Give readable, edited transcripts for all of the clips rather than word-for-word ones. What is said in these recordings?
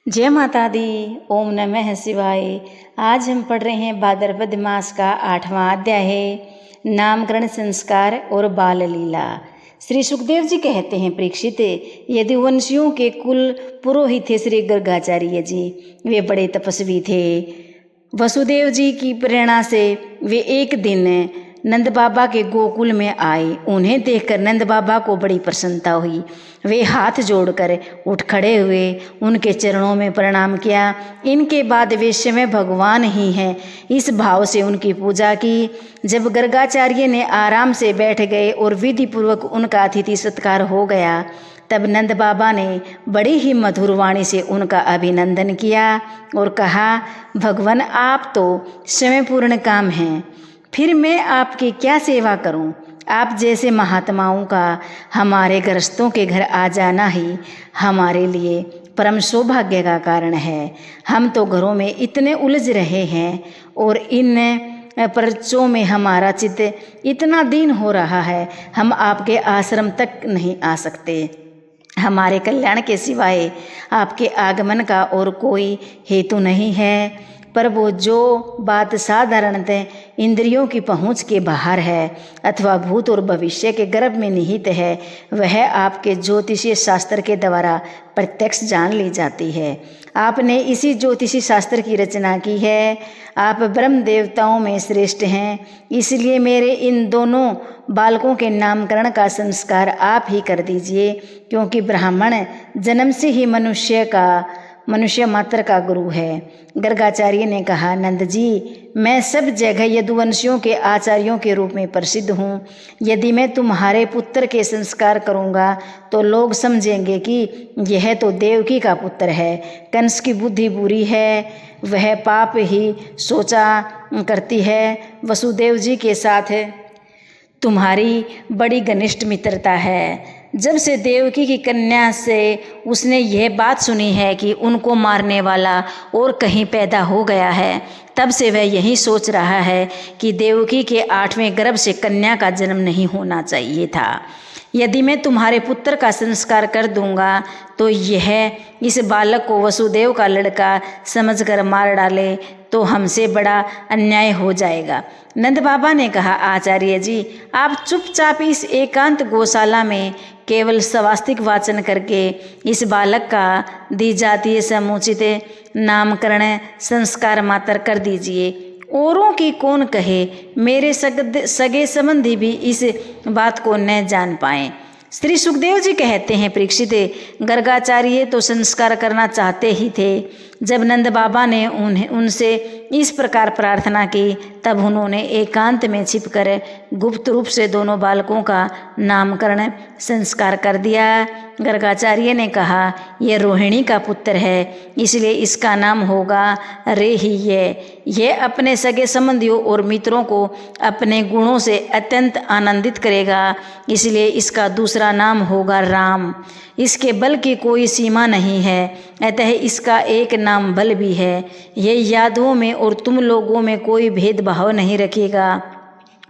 जय माता दी। ओम नमः शिवाय। आज हम पढ़ रहे हैं भाद्रपद मास का 8वां अध्याय है, नामकरण संस्कार और बाल लीला। श्री सुखदेव जी कहते हैं, परीक्षित, यदुवंशियों के कुल पुरोहित थे श्री गर्गाचार्य जी। वे बड़े तपस्वी थे। वसुदेव जी की प्रेरणा से वे एक दिन नंद बाबा के गोकुल में आए। उन्हें देखकर नंद बाबा को बड़ी प्रसन्नता हुई। वे हाथ जोड़कर उठ खड़े हुए, उनके चरणों में प्रणाम किया। इनके बाद वे स्वयं भगवान ही हैं, इस भाव से उनकी पूजा की। जब गर्गाचार्य ने आराम से बैठ गए और विधि पूर्वक उनका अतिथि सत्कार हो गया, तब नंद बाबा ने बड़ी ही मधुर वाणी से उनका अभिनंदन किया और कहा, भगवान आप तो स्वयं पूर्ण काम हैं, फिर मैं आपकी क्या सेवा करूं? आप जैसे महात्माओं का हमारे गृहस्थों के घर आ जाना ही हमारे लिए परम सौभाग्य का कारण है। हम तो घरों में इतने उलझ रहे हैं और इन पर्चों में हमारा चित्त इतना दीन हो रहा है, हम आपके आश्रम तक नहीं आ सकते। हमारे कल्याण के सिवाय आपके आगमन का और कोई हेतु नहीं है। पर वो जो बात साधारणतः इंद्रियों की पहुँच के बाहर है अथवा भूत और भविष्य के गर्भ में निहित है, वह आपके ज्योतिषीय शास्त्र के द्वारा प्रत्यक्ष जान ली जाती है। आपने इसी ज्योतिषी शास्त्र की रचना की है। आप ब्रह्म देवताओं में श्रेष्ठ हैं, इसलिए मेरे इन दोनों बालकों के नामकरण का संस्कार आप ही कर दीजिए, क्योंकि ब्राह्मण जन्म से ही मनुष्य मात्र का गुरु है। गर्गाचार्य ने कहा, नंद जी, मैं सब जगह यदुवंशियों के आचार्यों के रूप में प्रसिद्ध हूँ। यदि मैं तुम्हारे पुत्र के संस्कार करूँगा तो लोग समझेंगे कि यह तो देवकी का पुत्र है। कंस की बुद्धि बुरी है, वह पाप ही सोचा करती है। वसुदेव जी के साथ तुम्हारी बड़ी घनिष्ठ मित्रता है। जब से देवकी की कन्या से उसने यह बात सुनी है कि उनको मारने वाला और कहीं पैदा हो गया है, तब से वह यही सोच रहा है कि देवकी के 8वें गर्भ से कन्या का जन्म नहीं होना चाहिए था। यदि मैं तुम्हारे पुत्र का संस्कार कर दूंगा तो यह इस बालक को वसुदेव का लड़का समझकर मार डाले तो हमसे बड़ा अन्याय हो जाएगा। नंद बाबा ने कहा, आचार्य जी, आप चुपचाप इस एकांत गौशाला में केवल स्वास्तिक वाचन करके इस बालक का द्विजातीय समुचित नामकरण संस्कार मात्र कर दीजिए। औरों की कौन कहे, मेरे सगे संबंधी भी इस बात को न जान पाएं। श्री सुखदेव जी कहते हैं, परीक्षित, गर्गाचार्य तो संस्कार करना चाहते ही थे। जब नंद बाबा ने उनसे इस प्रकार प्रार्थना की, तब उन्होंने एकांत में छिपकर गुप्त रूप से दोनों बालकों का नामकरण संस्कार कर दिया। गर्गाचार्य ने कहा, यह रोहिणी का पुत्र है, इसलिए इसका नाम होगा रेहिय। यह अपने सगे संबंधियों और मित्रों को अपने गुणों से अत्यंत आनंदित करेगा, इसलिए इसका दूसरा नाम होगा राम। इसके बल की कोई सीमा नहीं है, अतः इसका एक नाम बल भी है। यह यादवों में और तुम लोगों में कोई भेदभाव नहीं रखेगा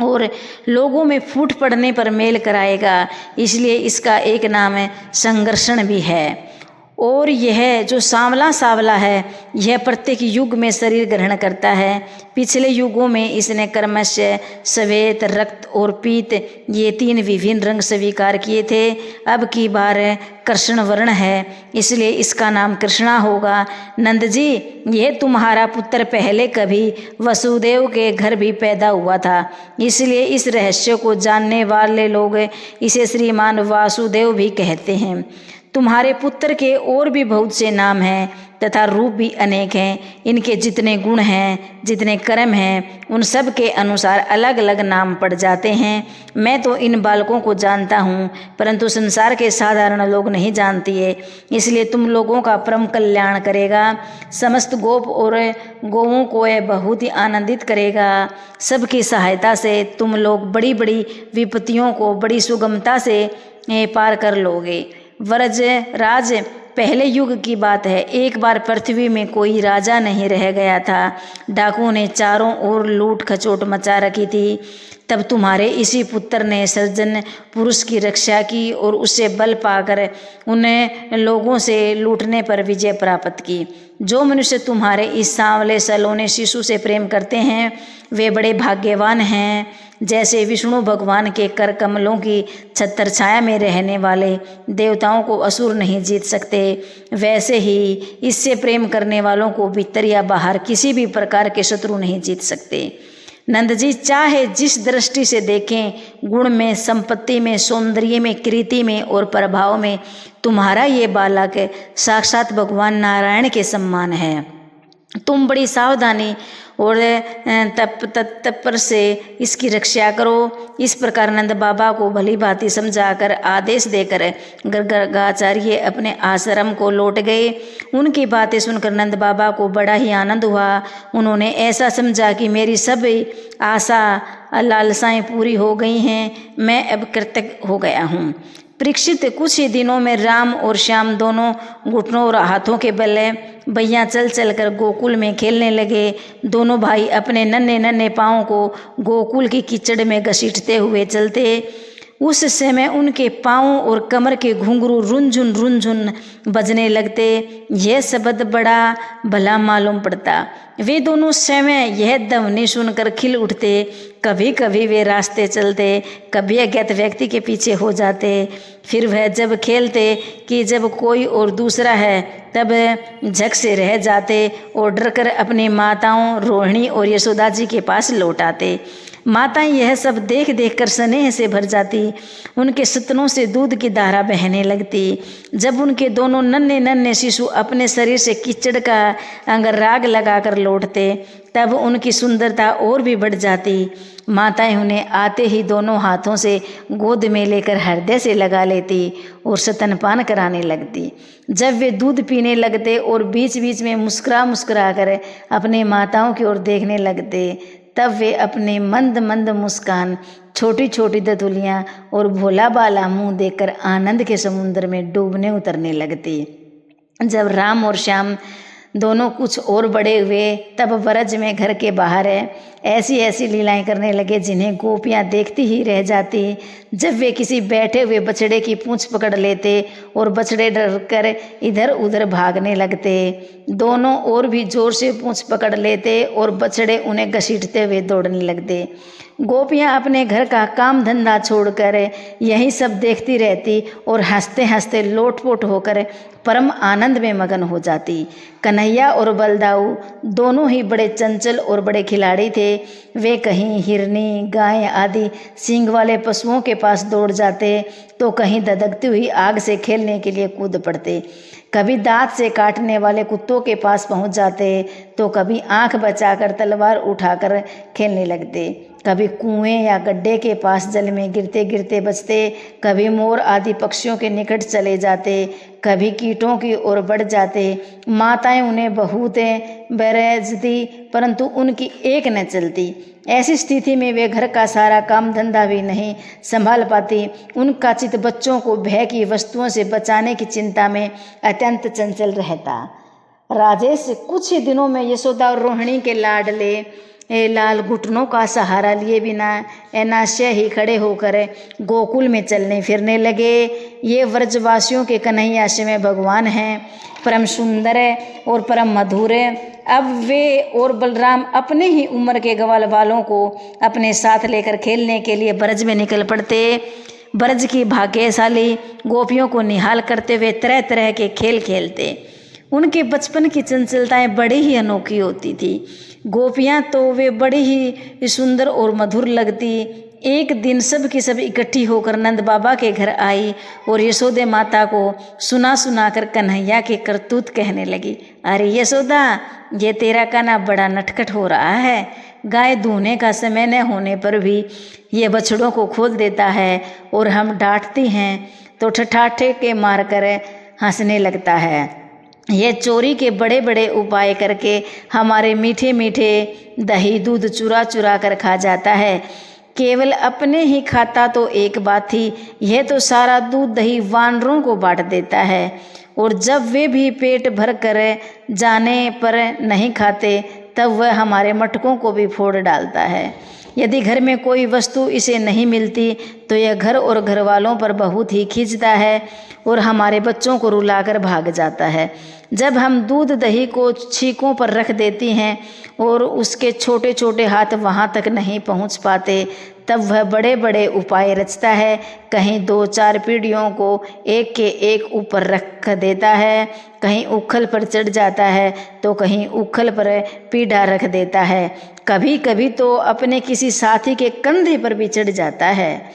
और लोगों में फूट पड़ने पर मेल कराएगा, इसलिए इसका एक नाम संघर्षण भी है। और यह जो सांवला है, यह प्रत्येक युग में शरीर ग्रहण करता है। पिछले युगों में इसने कर्मश्य, श्वेत, रक्त और पीत, ये 3 विभिन्न रंग स्वीकार किए थे। अब की बार कृष्ण वर्ण है, इसलिए इसका नाम कृष्णा होगा। नंद जी, यह तुम्हारा पुत्र पहले कभी वसुदेव के घर भी पैदा हुआ था, इसलिए इस रहस्य को जानने वाले लोग इसे श्रीमान वासुदेव भी कहते हैं। तुम्हारे पुत्र के और भी बहुत से नाम हैं तथा रूप भी अनेक हैं। इनके जितने गुण हैं, जितने कर्म हैं, उन सब के अनुसार अलग अलग नाम पड़ जाते हैं। मैं तो इन बालकों को जानता हूँ, परंतु संसार के साधारण लोग नहीं जानती है, इसलिए तुम लोगों का परम कल्याण करेगा। समस्त गोप और गौओं को यह बहुत ही आनंदित करेगा। सबकी सहायता से तुम लोग बड़ी बड़ी विपत्तियों को बड़ी सुगमता से पार कर लोगे। व्रज राज पहले युग की बात है। एक बार पृथ्वी में कोई राजा नहीं रह गया था। डाकुओं ने चारों ओर लूट खचोट मचा रखी थी। तब तुम्हारे इसी पुत्र ने सज्जन पुरुष की रक्षा की और उससे बल पाकर उन्हें लोगों से लूटने पर विजय प्राप्त की। जो मनुष्य तुम्हारे इस सांवले सलोने शिशु से प्रेम करते हैं वे बड़े भाग्यवान हैं। जैसे विष्णु भगवान के कर कमलों की छत्र छाया में रहने वाले देवताओं को असुर नहीं जीत सकते, वैसे ही इससे प्रेम करने वालों को भीतर या बाहर किसी भी प्रकार के शत्रु नहीं जीत सकते। नंद जी चाहे जिस दृष्टि से देखें, गुण में, संपत्ति में, सौंदर्य में, कृति में और प्रभाव में तुम्हारा ये बालक साक्षात भगवान नारायण के समान है। तुम बड़ी सावधानी और तत्पर से इसकी रक्षा करो। इस प्रकार नंद बाबा को भली भांति समझाकर आदेश देकर गर्गाचार्य अपने आश्रम को लौट गए। उनकी बातें सुनकर नंद बाबा को बड़ा ही आनंद हुआ। उन्होंने ऐसा समझा कि मेरी सब आशा लालसाएं पूरी हो गई हैं, मैं अब कृतज्ञ हो गया हूँ। परीक्षित कुछ ही दिनों में राम और श्याम दोनों घुटनों और हाथों के बल बैया चल चल कर गोकुल में खेलने लगे। दोनों भाई अपने नन्हे नन्हे पाँवों को गोकुल की कीचड़ में घसीटते हुए चलते। उस समय उनके पाँव और कमर के घुंघरू रुनझुन बजने लगते। यह शब्द बड़ा भला मालूम पड़ता। वे दोनों समय यह ध्वनि सुनकर खिल उठते। कभी कभी वे रास्ते चलते, कभी अज्ञात व्यक्ति के पीछे हो जाते। फिर वह जब खेलते कि जब कोई और दूसरा है तब झक से रह जाते और डरकर अपनी माताओं रोहिणी और यशोदा जी के पास लौट आते। माताएं यह सब देख देख कर स्नेह से भर जाती। उनके स्तनों से दूध की धारा बहने लगती। जब उनके दोनों नन्हे नन्हे शिशु अपने शरीर से कीचड़ का अंगराग लगाकर लौटते तब उनकी सुंदरता और भी बढ़ जाती। माताएं उन्हें आते ही दोनों हाथों से गोद में लेकर हृदय से लगा लेती और स्तनपान कराने लगती। जब वे दूध पीने लगते और बीच बीच में मुस्कुरा कर अपने माताओं की ओर देखने लगते तब वे अपने मंद मंद मुस्कान, छोटी छोटी दतुलियाँ और भोला बाला मुँह देखकर आनंद के समुद्र में डूबने उतरने लगती। जब राम और श्याम दोनों कुछ और बड़े हुए तब व्रज में घर के बाहर ऐसी ऐसी लीलाएं करने लगे जिन्हें गोपियां देखती ही रह जाती। जब वे किसी बैठे हुए बछड़े की पूंछ पकड़ लेते और बछड़े डर कर इधर उधर भागने लगते, दोनों और भी जोर से पूंछ पकड़ लेते और बछड़े उन्हें घसीटते हुए दौड़ने लगते। गोपियां अपने घर का काम धंधा छोड़कर यही सब देखती रहती और हंसते हंसते लोटपोट होकर परम आनंद में मगन हो जाती। कन्हैया और बलदाऊ दोनों ही बड़े चंचल और बड़े खिलाड़ी थे। वे कहीं हिरनी, गाय आदि सींग वाले पशुओं के पास दौड़ जाते तो कहीं धधकती हुई आग से खेलने के लिए कूद पड़ते। कभी दांत से काटने वाले कुत्तों के पास पहुंच जाते तो कभी आंख बचाकर तलवार उठाकर खेलने लगते। कभी कुएं या गड्ढे के पास जल में गिरते गिरते बचते, कभी मोर आदि पक्षियों के निकट चले जाते, कभी कीटों की ओर बढ़ जाते। माताएं उन्हें बहुत बरजती परंतु उनकी एक न चलती। ऐसी स्थिति में वे घर का सारा काम धंधा भी नहीं संभाल पाती। उनका चित्त बच्चों को भय की वस्तुओं से बचाने की चिंता में अत्यंत चंचल रहता। राजेश कुछ ही दिनों में यशोदा और रोहिणी के लाडले लाल घुटनों का सहारा लिए बिना अनाश्य ही खड़े होकर गोकुल में चलने फिरने लगे। ये व्रजवासियों के कन्हैया में भगवान हैं, परम सुंदर और परम मधुर। अब वे और बलराम अपने ही उम्र के ग्वाल वालों को अपने साथ लेकर खेलने के लिए ब्रज में निकल पड़ते। ब्रज की भाग्यशाली गोपियों को निहाल करते हुए तरह तरह के खेल खेलते। उनके बचपन की चंचलताएं बड़ी ही अनोखी होती थी। गोपियां तो वे बड़ी ही सुंदर और मधुर लगती। एक दिन सब की सब इकट्ठी होकर नंद बाबा के घर आई और यशोदे माता को सुना कर कन्हैया के करतूत कहने लगी। अरे यशोदा, ये तेरा काना बड़ा नटखट हो रहा है। गाय दूहने का समय न होने पर भी ये बछड़ों को खोल देता है और हम डांटती हैं तो ठठाठे के मार कर हंसने लगता है। ये चोरी के बड़े बड़े उपाय करके हमारे मीठे मीठे दही दूध चुरा चुरा कर खा जाता है। केवल अपने ही खाता तो एक बात थी, यह तो सारा दूध दही वानरों को बांट देता है। और जब वे भी पेट भर कर जाने पर नहीं खाते तब वह हमारे मटकों को भी फोड़ डालता है। यदि घर में कोई वस्तु इसे नहीं मिलती तो यह घर और घर वालों पर बहुत ही खींचता है और हमारे बच्चों को रुलाकर भाग जाता है। जब हम दूध दही को छीकों पर रख देती हैं और उसके छोटे छोटे हाथ वहाँ तक नहीं पहुँच पाते तब वह बड़े बड़े उपाय रचता है। कहीं 2-4 पीढ़ियों को एक के एक ऊपर रख देता है, कहीं उखल पर चढ़ जाता है तो कहीं उखल पर पीढ़ा रख देता है, कभी कभी तो अपने किसी साथी के कंधे पर भी चढ़ जाता है।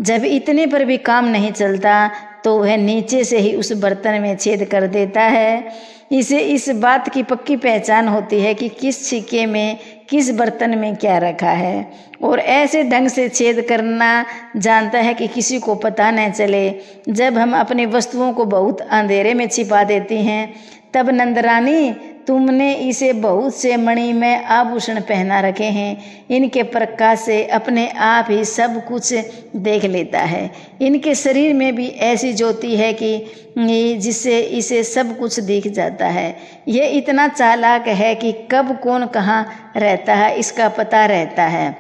जब इतने पर भी काम नहीं चलता तो वह नीचे से ही उस बर्तन में छेद कर देता है। इसे इस बात की पक्की पहचान होती है कि किस छीके में किस बर्तन में क्या रखा है और ऐसे ढंग से छेद करना जानता है कि किसी को पता न चले। जब हम अपनी वस्तुओं को बहुत अंधेरे में छिपा देती हैं तब नंदरानी तुमने इसे बहुत से मणि में आभूषण पहना रखे हैं, इनके प्रकाश से अपने आप ही सब कुछ देख लेता है। इनके शरीर में भी ऐसी ज्योति है कि जिससे इसे सब कुछ दिख जाता है। ये इतना चालाक है कि कब कौन कहाँ रहता है इसका पता रहता है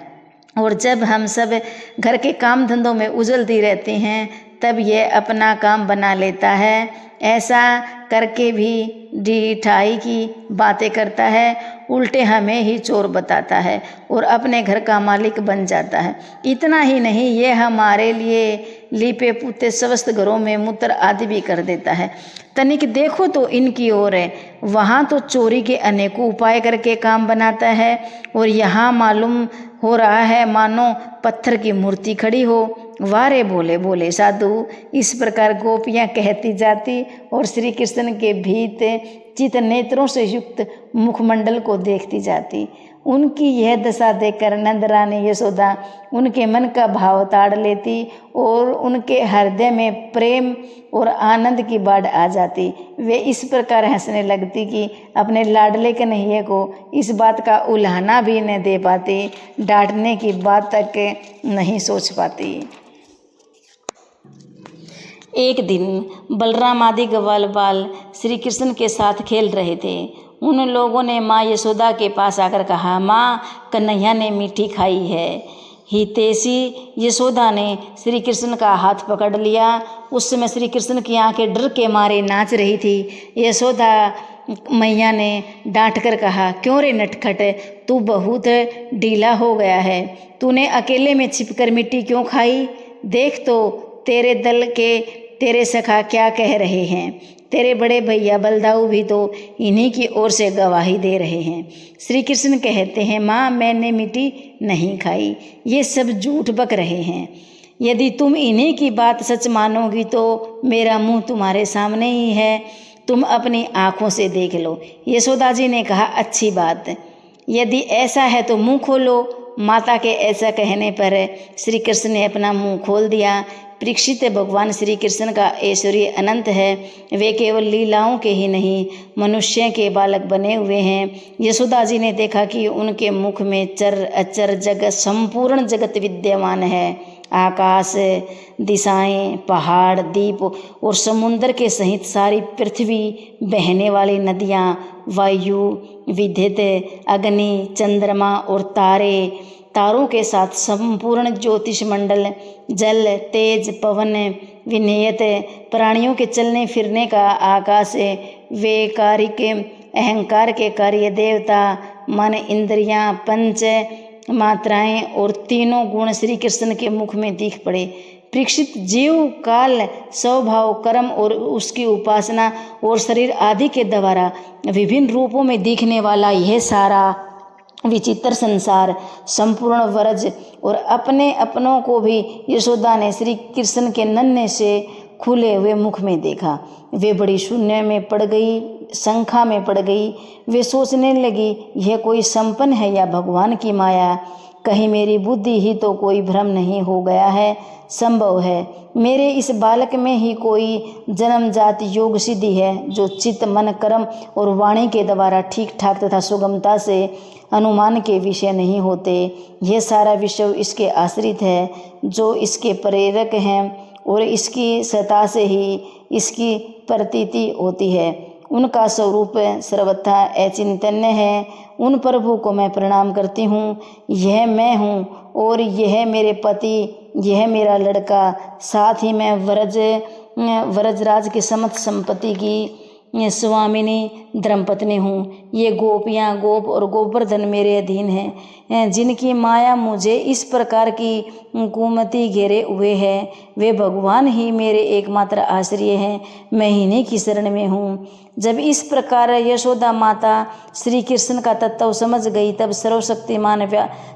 और जब हम सब घर के काम धंधों में उलझती रहती हैं तब यह अपना काम बना लेता है। ऐसा करके भी ढिठाई की बातें करता है, उल्टे हमें ही चोर बताता है और अपने घर का मालिक बन जाता है। इतना ही नहीं, ये हमारे लिए लीपे पुते समस्त घरों में मूत्र आदि भी कर देता है। तनिक देखो तो इनकी ओर है, वहाँ तो चोरी के अनेकों उपाय करके काम बनाता है और यहाँ मालूम हो रहा है मानो पत्थर की मूर्ति खड़ी हो। वारे भोले भोले साधु, इस प्रकार गोपियाँ कहती जाती और श्री कृष्ण के भीत चित नेत्रों से युक्त मुखमंडल को देखती जाती। उनकी यह दशा देखकर नंदरानी यशोदा उनके मन का भाव ताड़ लेती और उनके हृदय में प्रेम और आनंद की बाढ़ आ जाती। वे इस प्रकार हंसने लगती कि अपने लाडले कन्हैया को इस बात का उल्हाना भी न दे पाती, डांटने की बात तक नहीं सोच पाती। एक दिन बलराम आदि ग्वाल बाल श्री कृष्ण के साथ खेल रहे थे। उन लोगों ने माँ यशोदा के पास आकर कहा, माँ कन्हैया ने मीठी खाई है। हितैषी यशोदा ने श्री कृष्ण का हाथ पकड़ लिया। उस समय श्री कृष्ण की आंखें डर के मारे नाच रही थी। यशोदा मैया ने डांट कर कहा, क्यों रे नटखट, तू बहुत ढीला हो गया है, तूने अकेले में छिपकर मिट्टी क्यों खाई? देख तो तेरे दल के तेरे सखा क्या कह रहे हैं। तेरे बड़े भैया बलदाऊ भी तो इन्हीं की ओर से गवाही दे रहे हैं। श्री कृष्ण कहते हैं, माँ मैंने मिट्टी नहीं खाई, ये सब झूठ बक रहे हैं। यदि तुम इन्हीं की बात सच मानोगी तो मेरा मुंह तुम्हारे सामने ही है, तुम अपनी आँखों से देख लो। यशोदा जी ने कहा, अच्छी बात, यदि ऐसा है तो मुंह खोलो। माता के ऐसा कहने पर श्री कृष्ण ने अपना मुंह खोल दिया। परीक्षित भगवान श्री कृष्ण का ऐश्वर्य अनंत है। वे केवल लीलाओं के ही नहीं मनुष्य के बालक बने हुए हैं। यशोदा जी ने देखा कि उनके मुख में चर अचर जगत संपूर्ण जगत विद्यमान है। आकाश, दिशाएं, पहाड़, द्वीप और समुद्र के सहित सारी पृथ्वी, बहने वाली नदियाँ, वायु, विद्युत, अग्नि, चंद्रमा और तारों के साथ संपूर्ण ज्योतिष मंडल, जल, तेज, पवन, विनियत प्राणियों के चलने फिरने का आकाश, वैकारिक अहंकार के कार्य, देवता, मन, इंद्रियां, पंच मात्राएं और तीनों गुण श्री कृष्ण के मुख में दिख पड़े। परीक्षित, जीव, काल, स्वभाव, कर्म और उसकी उपासना और शरीर आदि के द्वारा विभिन्न रूपों में दिखने वाला यह सारा विचित्र संसार, संपूर्ण व्रज और अपने अपनों को भी यशोदा ने श्री कृष्ण के नन्हे से खुले हुए मुख में देखा। वे बड़ी शून्य में पड़ गई, शंका में पड़ गई। वे सोचने लगी, यह कोई संपन्न है या भगवान की माया? कहीं मेरी बुद्धि ही तो कोई भ्रम नहीं हो गया है? संभव है मेरे इस बालक में ही कोई जन्मजात योग सिद्धि है जो चित्त, मन, कर्म और वाणी के द्वारा ठीक ठाक तथा सुगमता से अनुमान के विषय नहीं होते। यह सारा विषय इसके आश्रित है जो इसके प्रेरक हैं और इसकी सत्ता से ही इसकी प्रतीति होती है। उनका स्वरूप सर्वथा अचिंतन्य है। उन प्रभु को मैं प्रणाम करती हूँ। यह मैं हूँ और यह मेरे पति, यह मेरा लड़का, साथ ही मैं व्रजराज की समस्त संपत्ति की स्वामिनी धर्मपत्नी हूँ। ये गोपियाँ, गोप और गोवर्धन मेरे अधीन हैं, जिनकी माया मुझे इस प्रकार की कुमति घेरे हुए है। वे भगवान ही मेरे एकमात्र आश्रय हैं, मैं इन्हीं की शरण में हूँ। जब इस प्रकार यशोदा माता श्री कृष्ण का तत्व समझ गई, तब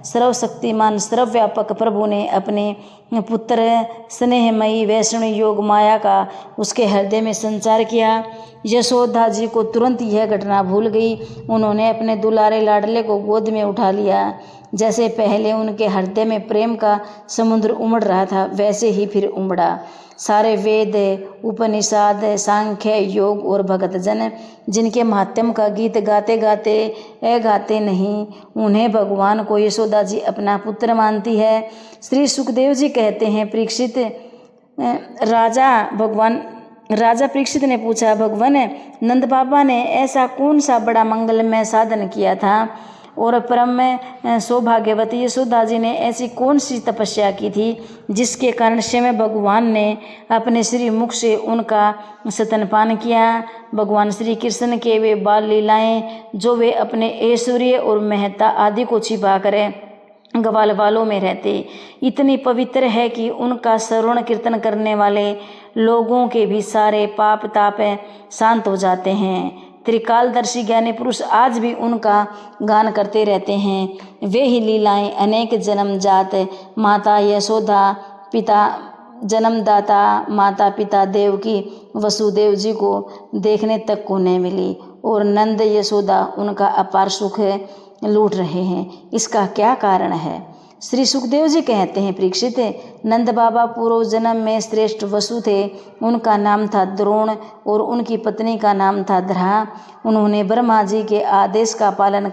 सर्वशक्तिमान सर्वव्यापक प्रभु ने अपने पुत्र स्नेहमयी वैष्णव योग माया का उसके हृदय में संचार किया। यशोदा जी को तुरंत यह घटना भूल गई। उन्होंने अपने दुलारे लाडले को गोद में उठा लिया। जैसे पहले उनके हृदय में प्रेम का समुद्र उमड़ रहा था, वैसे ही फिर उमड़ा। सारे वेद, उपनिषद, सांख्य, योग और भगत जन जिनके महात्म का गीत गाते नहीं, उन्हें भगवान को यशोदा जी अपना पुत्र मानती है। श्री सुखदेव जी कहते हैं, राजा परीक्षित ने पूछा, भगवान नंद बाबा ने ऐसा कौन सा बड़ा मंगलमय साधन किया था और परम सौभाग्यवती यशोदा जी ने ऐसी कौन सी तपस्या की थी जिसके कारण स्वयं भगवान ने अपने श्री मुख से उनका स्तनपान किया। भगवान श्री कृष्ण के वे बाल लीलाएं जो वे अपने ऐश्वर्य और महत्ता आदि को छिपा कर ग्वाल वालों में रहते, इतनी पवित्र है कि उनका श्रवण कीर्तन करने वाले लोगों के भी सारे पाप ताप शांत हो जाते हैं। त्रिकालदर्शी ज्ञानी पुरुष आज भी उनका गान करते रहते हैं। वे ही लीलाएं अनेक जन्म जात माता यशोदा, पिता जन्मदाता माता पिता देवकी वसुदेव जी को देखने तक को नहीं मिली, और नंद यशोदा उनका अपार सुख लूट रहे हैं। इसका क्या कारण है? श्री सुखदेव जी कहते हैं, परीक्षित नंद बाबा पूर्व जन्म में श्रेष्ठ वसु थे। उनका नाम था द्रोण और उनकी पत्नी का नाम था धरा। उन्होंने ब्रह्मा जी के आदेश का पालन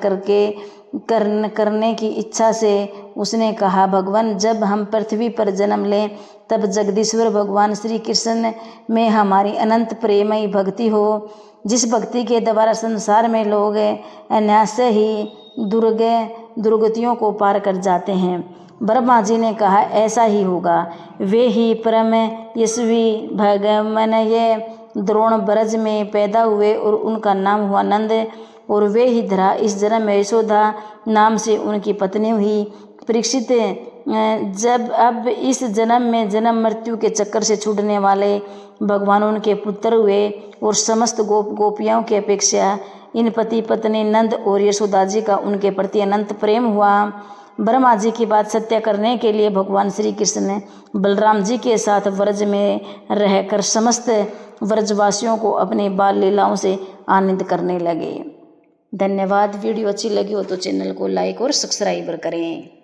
करने की इच्छा से उसने कहा, भगवान जब हम पृथ्वी पर जन्म लें तब जगदीश्वर भगवान श्री कृष्ण में हमारी अनंत प्रेमयी भक्ति हो, जिस भक्ति के द्वारा संसार में लोग अनायास ही दुर्गतियों को पार कर जाते हैं। ब्रह्मा जी ने कहा, ऐसा ही होगा। वे ही परम यशस्वी भगवान ये द्रोण ब्रज में पैदा हुए और उनका नाम हुआ नंद, और वे ही धरा इस जन्म में यशोदा नाम से उनकी पत्नी हुई। परीक्षित जब अब इस जन्म में जन्म मृत्यु के चक्कर से छूटने वाले भगवान उनके पुत्र हुए, और समस्त गोपियों की अपेक्षा इन पति पत्नी नंद और यशोदा जी का उनके प्रति अनंत प्रेम हुआ। ब्रह्मा जी की बात सत्य करने के लिए भगवान श्री कृष्ण बलराम जी के साथ व्रज में रहकर समस्त व्रजवासियों को अपनी बाल लीलाओं से आनंद करने लगे। धन्यवाद। वीडियो अच्छी लगी हो तो चैनल को लाइक और सब्सक्राइब करें।